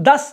10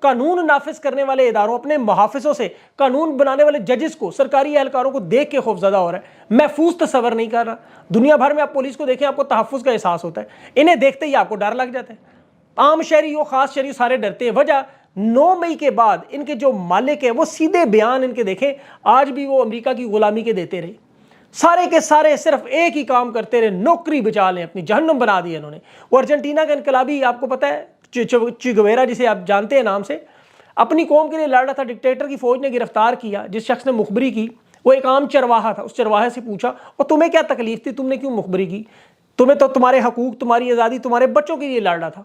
قانون نافذ کرنے والے اداروں، اپنے محافظوں سے، قانون بنانے والے ججز کو، سرکاری اہلکاروں کو دیکھ کے خوفزدہ ہو رہا ہے، محفوظ تصور نہیں کر رہا۔ دنیا بھر میں آپ پولیس کو دیکھیں، آپ کو تحفظ کا احساس ہوتا ہے، انہیں دیکھتے ہی آپ کو ڈر لگ جاتا ہے۔ عام شہری ہو، خاص شہری، سارے ڈرتے ہیں۔ وجہ 9 مئی کے بعد ان کے جو مالک ہیں وہ سیدھے بیان ان کے دیکھیں، آج بھی وہ امریکہ کی غلامی کے دیتے رہے، سارے کے سارے صرف ایک ہی کام کرتے رہے، نوکری بچا لیں، اپنی جہنم بنا دی انہوں نے۔ وہ ارجنٹینا کا انقلابی، آپ کو پتہ ہے چیگویرا جسے آپ جانتے ہیں نام سے، اپنی قوم کے لیے لڑ رہا تھا، ڈکٹیٹر کی فوج نے گرفتار کیا، جس شخص نے مخبری کی وہ ایک عام چرواہا تھا۔ اس چرواہے سے پوچھا اور تمہیں کیا تکلیف تھی، تم نے کیوں مخبری کی؟ تمہیں تو تمہارے حقوق، تمہاری آزادی، تمہارے بچوں کے لیے لڑ رہا تھا۔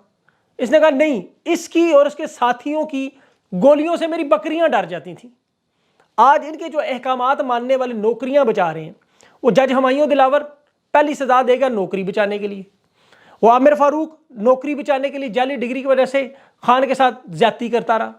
اس نے کہا نہیں، اس کی اور اس کے ساتھیوں کی گولیوں سے میری بکریاں ڈر جاتی تھیں۔ آج ان کے جو احکامات ماننے والے نوکریاں بچا رہے ہیں، وہ جج ہمایوں دلاور پہلی سزا دے گا نوکری بچانے کے لیے، وہ عامر فاروق نوکری بچانے کے لیے جعلی ڈگری کی وجہ سے خان کے ساتھ زیادتی کرتا رہا،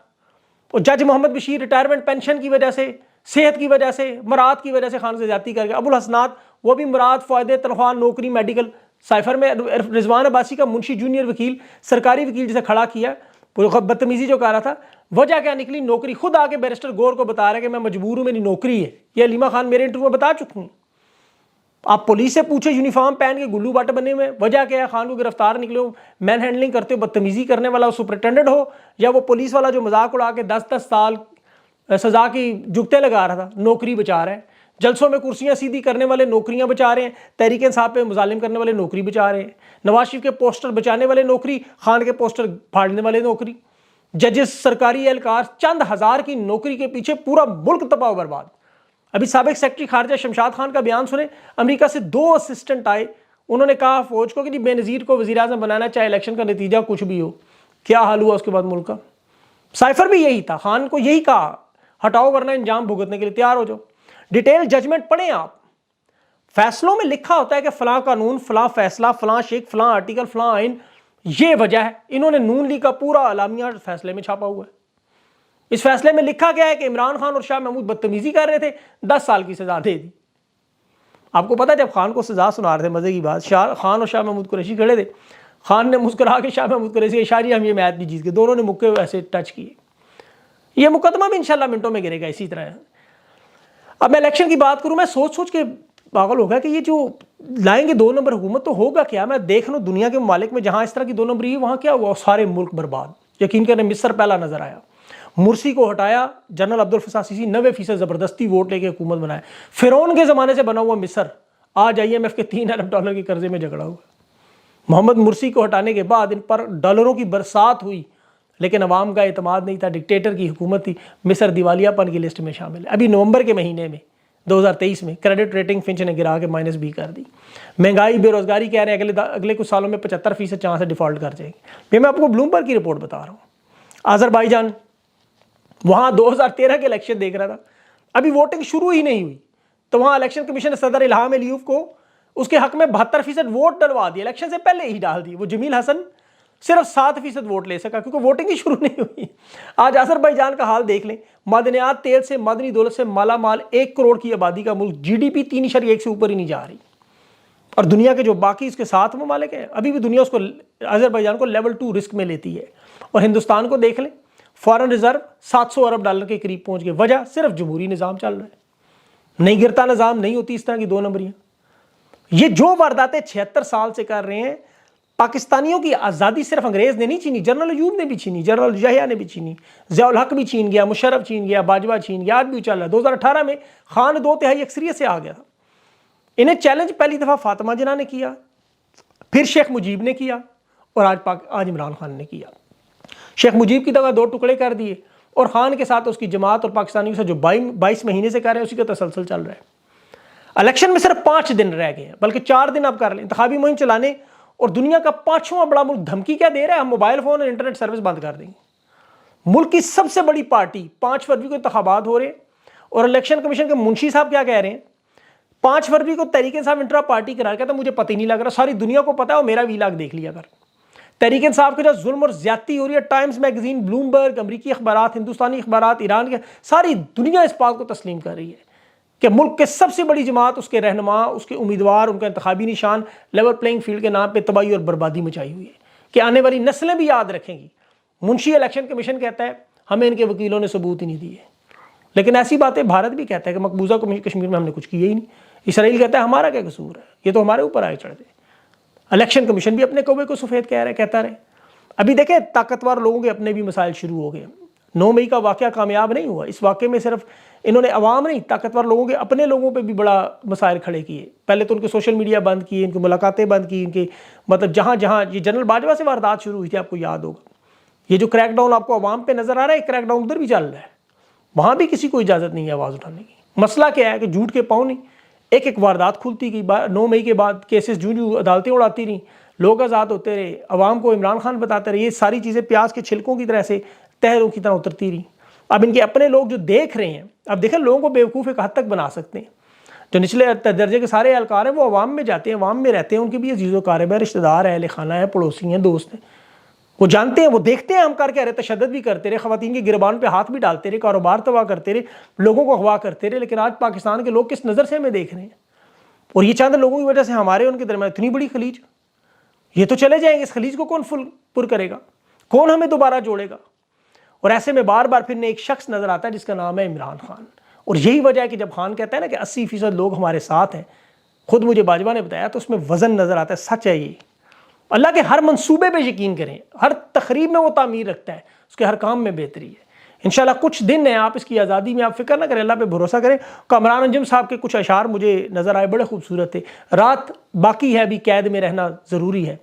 وہ جج محمد بشیر ریٹائرمنٹ پینشن کی وجہ سے، صحت کی وجہ سے، مراد کی وجہ سے خان سے زیادتی کر گیا۔ ابو الحسنات وہ بھی مراد، فائدے، تنخواہ، نوکری، میڈیکل۔ سائفر میں رضوان عباسی کا منشی جونیئر وکیل، سرکاری وکیل جسے کھڑا کیا، بدتمیزی جو کر رہا تھا، وجہ کیا نکلی؟ نوکری۔ خود آ کے بیرسٹر گور کو بتا رہا ہے کہ میں مجبور ہوں، میری نوکری ہے۔ یہ علیمہ خان میرے انٹرویو میں بتا چکی ہیں۔ آپ پولیس سے پوچھے، یونیفارم پہن کے گلو باٹے بنے ہوئے، وجہ کیا ہے؟ خان کو گرفتار نکلے ہو، مین ہینڈلنگ کرتے ہو، بدتمیزی کرنے والا سپرنٹینڈنٹ ہو، یا وہ پولیس والا جو مذاق اڑا کے 10 سال سزا کی جگتے لگا رہا تھا، نوکری بچا رہا ہے۔ جلسوں میں کرسیاں سیدھی کرنے والے نوکریاں بچا رہے ہیں، تحریک انصاف پہ مظالم کرنے والے نوکری بچا رہے ہیں، نواز شریف کے پوسٹر بچانے والے نوکری، خان کے پوسٹر پھاڑنے والے نوکری، ججز، سرکاری اہلکار، چند ہزار کی نوکری کے پیچھے پورا ملک تباہ و برباد۔ ابھی سابق سیکرٹری خارجہ شمشاد خان کا بیان سنیں، امریکہ سے 2 اسسٹنٹ آئے، انہوں نے کہا فوج کو کہ جی بے نظیر کو وزیر اعظم بنانا، چاہے الیکشن کا نتیجہ کچھ بھی ہو۔ کیا حال ہوا اس کے بعد ملک کا؟ سائفر بھی یہی تھا، خان کو یہی کہا ہٹاؤ ورنہ انجام بھگتنے کے لیے تیار ہو جاؤ۔ ڈیٹیل ججمنٹ پڑھیں آپ، فیصلوں میں لکھا ہوتا ہے کہ فلاں قانون، فلاں فیصلہ، فلاں شیک، فلاں آرٹیکل، فلاں آئین، یہ وجہ ہے۔ انہوں نے نون لیگ کا پورا اعلامیہ فیصلے میں چھاپا ہوا ہے۔ اس فیصلے میں لکھا گیا ہے کہ عمران خان اور شاہ محمود بدتمیزی کر رہے تھے، 10 سال کی سزا دے دی۔ آپ کو پتا جب خان کو سزا سنا رہے تھے، مزے کی بات، خان اور شاہ محمود قریشی کھڑے تھے، خان نے مسکرا کے شاہ محمود قریشی شاہ جی ہم یہ میچ بھی جیت گئے، دونوں نے مکے ایسے ٹچ کیے۔ یہ مقدمہ بھی انشاءاللہ منٹوں میں گرے گا اسی طرح۔ اب میں الیکشن کی بات کروں، میں سوچ کے پاگل ہو گیا کہ یہ جو لائیں گے 2 نمبر حکومت تو ہوگا کیا؟ میں دیکھ لوں دنیا کے ممالک میں جہاں اس طرح کی 2 نمبری ہے، وہاں کیا ہوا؟ سارے ملک برباد۔ یقین کریں مصر پہلا نظر آیا، مرسی کو ہٹایا، جنرل عبدالفتاح سیسی 90% زبردستی ووٹ لے کے حکومت بنایا۔ فرعون کے زمانے سے بنا ہوا مصر آج IMF کے $3 ارب کے قرضے میں جھگڑا ہوا۔ محمد مرسی کو ہٹانے کے بعد ان پر ڈالروں کی برسات ہوئی، لیکن عوام کا اعتماد نہیں تھا، ڈکٹیٹر کی حکومت تھی۔ مصر دیوالیہ پن کی لسٹ میں شامل ہے۔ ابھی نومبر کے مہینے میں 2023 میں کریڈٹ ریٹنگ فنچ نے گرا کے -B کر دی۔ مہنگائی، بے روزگاری کہہ رہے ہیں اگلے کچھ سالوں میں 75% چانس ہے ڈیفالٹ کر جائے گی۔ میں آپ کو بلومبرگ کی رپورٹ بتا رہا ہوں۔ آذربائیجان، وہاں 2013 کے الیکشن دیکھ رہا تھا، ابھی ووٹنگ شروع ہی نہیں ہوئی، تو وہاں الیکشن کمیشن نے صدر الہام علیوف کو اس کے حق میں 72% ووٹ ڈلوا دیے، الیکشن سے پہلے ہی ڈال دی۔ وہ جمیل حسن صرف 7% ووٹ لے سکا کیونکہ ووٹنگ ہی شروع نہیں ہوئی۔ آج آذربائیجان کا حال دیکھ لیں، معدنیات، تیل سے، معدنی دولت سے مالا مال 1 کروڑ کی آبادی کا ملک، GDP 3.1 سے اوپر ہی نہیں جا رہی، اور دنیا کے جو باقی اس کے 7 ممالک ہیں، ابھی بھی دنیا اس کو، آذربائیجان کو لیول 2 رسک میں لیتی ہے۔ اور ہندوستان کو دیکھ لیں، فارن ریزرو $700 ارب کے قریب پہنچ گئے، وجہ صرف جمہوری نظام چل رہا ہے، نہیں گرتا نظام، نہیں ہوتی اس طرح کی 2 نمبریاں۔ یہ جو وارداتیں 76 سال سے کر رہے ہیں، پاکستانیوں کی آزادی صرف انگریز نے نہیں چھینی، جنرل ایوب نے بھی چھینی، جنرل یحییٰ نے بھی چھینی، ضیاء الحق بھی چھین گیا، مشرف چھین گیا، باجوہ چھین گیا، آج بھی چل رہا ہے۔ 2018 میں خان 2/3 اکثریت سے آ گیا تھا۔ انہیں چیلنج پہلی دفعہ فاطمہ جناح نے کیا، پھر شیخ مجیب نے کیا، اور آج عمران خان نے کیا۔ شیخ مجیب کی طرح 2 ٹکڑے کر دیے، اور خان کے ساتھ اس کی جماعت اور پاکستانیوں سے جو 22 مہینے سے کر رہے ہیں اسی کا تسلسل چل رہا ہے۔ الیکشن میں صرف 5 دن رہ گئے ہیں، بلکہ 4 دن اب کر لیں انتخابی مہم چلانے، اور دنیا کا 5واں بڑا ملک دھمکی کیا دے رہا ہے؟ ہم موبائل فون اور انٹرنیٹ سروس بند کر دیں گے۔ ملک کی سب سے بڑی پارٹی 5 فروری کو انتخابات ہو رہے ہیں، اور الیکشن کمیشن کے منشی صاحب کیا کہہ رہے ہیں؟ 5 فروری کو تحریک انصاف انٹرا پارٹی قرار کہتا ہے، مجھے پتہ ہی نہیں لگ رہا، ساری دنیا کو پتا ہے، اور میرا ویلاگ دیکھ لیا کر۔ تحریک انصاف کے جو ظلم اور زیادتی ہو رہی ہے، ٹائمز میگزین، بلومبرگ، امریکی اخبارات، ہندوستانی اخبارات، ایران کے، ساری دنیا اس بات کو تسلیم کر رہی ہے کہ ملک کے سب سے بڑی جماعت، اس کے رہنما، اس کے امیدوار، ان کا انتخابی نشان لیول پلینگ فیلڈ کے نام پہ تباہی اور بربادی مچائی ہوئی ہے، کہ آنے والی نسلیں بھی یاد رکھیں گی۔ منشی الیکشن کمیشن کہتا ہے ہمیں ان کے وکیلوں نے ثبوت ہی نہیں دیے. لیکن ایسی باتیں بھارت بھی کہتا ہے کہ مقبوضہ کشمیر میں ہم نے کچھ کیا ہی نہیں. اسرائیل کہتا ہے ہمارا کیا قصور ہے, یہ تو ہمارے اوپر آئے چڑھتے. الیکشن کمیشن بھی اپنے کوے کو سفید کہتا رہے. ابھی دیکھیں طاقتور لوگوں کے اپنے بھی مسائل شروع ہو گئے. 9 مئی کا واقعہ کامیاب نہیں ہوا. اس واقعے میں صرف انہوں نے عوام نہیں, طاقتور لوگوں کے اپنے لوگوں پہ بھی بڑا مسائل کھڑے کیے. پہلے تو ان کے سوشل میڈیا بند کیے, ان کی ملاقاتیں بند کی, ان کے مطلب جہاں یہ جنرل باجوہ سے واردات شروع ہوئی تھی, آپ کو یاد ہوگا. یہ جو کریک ڈاؤن آپ کو عوام پہ نظر آ رہا ہے, کریک ڈاؤن ادھر بھی چل رہا ہے. وہاں بھی کسی کو اجازت نہیں ہے آواز اٹھانے کی. مسئلہ کیا ہے کہ جھوٹ کے پاؤں نہیں, ایک واردات کھلتی گئی. 9 مئی کے بعد کیسز جو عدالتیں اڑاتی رہیں, لوگ آزاد ہوتے رہے, عوام کو عمران خان بتاتے رہے. یہ ساری چیزیں پیاز کے چھلکوں کی طرح سے تہروں کی طرح اترتی رہیں. اب ان کے اپنے لوگ جو دیکھ رہے ہیں, اب دیکھیں لوگوں کو بیوقوف ایک حد تک بنا سکتے ہیں. جو نچلے درجے کے سارے اہلکار ہیں وہ عوام میں جاتے ہیں, عوام میں رہتے ہیں, ان کے بھی عزیز و اقارب ہیں, رشتہ دار ہیں, اہل خانہ ہیں, پڑوسی ہیں, دوست ہیں. وہ جانتے ہیں, وہ دیکھتے ہیں ہم کر کے رہے, تشدد بھی کرتے رہے, خواتین کی گربان پہ ہاتھ بھی ڈالتے رہے, کاروبار تباہ کرتے رہے, لوگوں کو اغوا کرتے رہے. لیکن آج پاکستان کے لوگ کس نظر سے ہمیں دیکھ رہے ہیں, اور یہ چند لوگوں کی وجہ سے ہمارے ان کے درمیان اتنی بڑی خلیج. یہ تو چلے جائیں گے, اس خلیج کو کون پر کرے گا, کون ہمیں دوبارہ جوڑے گا. اور ایسے میں بار بار پھر ایک شخص نظر آتا ہے جس کا نام ہے عمران خان. اور یہی وجہ ہے کہ جب خان کہتا ہے نا کہ 80% لوگ ہمارے ساتھ ہیں, خود مجھے باجوہ نے بتایا, تو اس میں وزن نظر آتا ہے. سچ ہے یہ. اللہ کے ہر منصوبے پہ یقین کریں, ہر تقریب میں وہ تعمیر رکھتا ہے, اس کے ہر کام میں بہتری ہے. انشاءاللہ کچھ دن ہیں, آپ اس کی آزادی میں آپ فکر نہ کریں, اللہ پہ بھروسہ کریں. کامران انجم صاحب کے کچھ اشعار مجھے نظر آئے, بڑے خوبصورت تھے. رات باقی ہے ابھی قید میں رہنا ضروری ہے,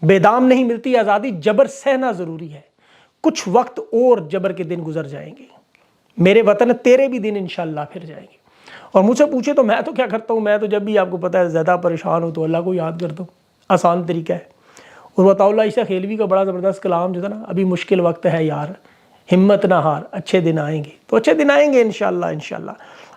بے دام نہیں ملتی آزادی, جبر سہنا ضروری ہے. کچھ وقت اور جبر کے دن گزر جائیں گے, میرے وطن تیرے بھی دن انشاءاللہ پھر جائیں گے. اور مجھ سے پوچھے تو میں تو کیا کرتا ہوں, میں تو جب بھی آپ کو پتہ ہے زیادہ پریشان ہوں تو اللہ کو یاد کرتا ہوں. آسان طریقہ ہے. اور وطاء اللہ عیسیٰ خیلوی کا بڑا زبردست کلام جو تھا نا, ابھی مشکل وقت ہے یار, ہمت نہ ہار, اچھے دن آئیں گے. تو اچھے دن آئیں گے انشاءاللہ.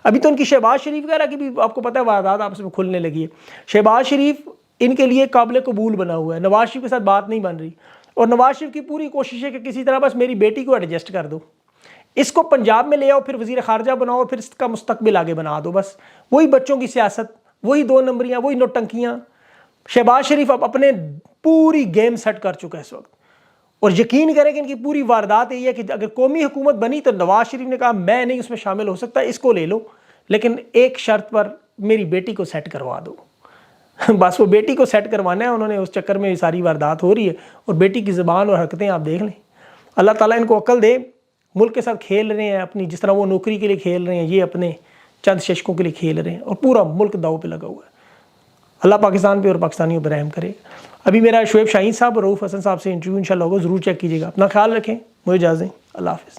ابھی تو ان کی شہباز شریف وغیرہ کی بھی آپ کو پتہ ہے واردات آپس میں کھلنے لگی ہے. شہباز شریف ان کے لیے قابل قبول بنا ہوا ہے, نواز شریف کے ساتھ بات نہیں بن رہی. اور نواز شریف کی پوری کوشش ہے کہ کسی طرح بس میری بیٹی کو ایڈجسٹ کر دو, اس کو پنجاب میں لے آؤ, پھر وزیر خارجہ بناؤ, اور پھر اس کا مستقبل آگے بنا دو. بس وہی بچوں کی سیاست, وہی 2 نمبریاں, وہی نوٹنکیاں. شہباز شریف اب اپنے پوری گیم سیٹ کر چکا ہے اس وقت. اور یقین کریں کہ ان کی پوری واردات یہ ہے کہ اگر قومی حکومت بنی تو نواز شریف نے کہا میں نہیں اس میں شامل ہو سکتا, اس کو لے لو, لیکن ایک شرط پر, میری بیٹی کو سیٹ کروا دو. بس وہ بیٹی کو سیٹ کروانا ہے انہوں نے, اس چکر میں ساری واردات ہو رہی ہے. اور بیٹی کی زبان اور حرکتیں آپ دیکھ لیں. اللہ تعالیٰ ان کو عقل دے. ملک کے ساتھ کھیل رہے ہیں اپنی, جس طرح وہ نوکری کے لیے کھیل رہے ہیں, یہ اپنے چند ششکوں کے لیے کھیل رہے ہیں, اور پورا ملک داؤ پہ لگا ہوا ہے. اللہ پاکستان پہ اور پاکستانیوں پہ رحم کرے. ابھی میرا شعیب شاہین صاحب اور رؤوف حسن صاحب سے انٹرویو انشاءاللہ ہوگا, ضرور چیک کیجیے گا. اپنا خیال رکھیں, مجھے اجازت دیں. اللہ حافظ.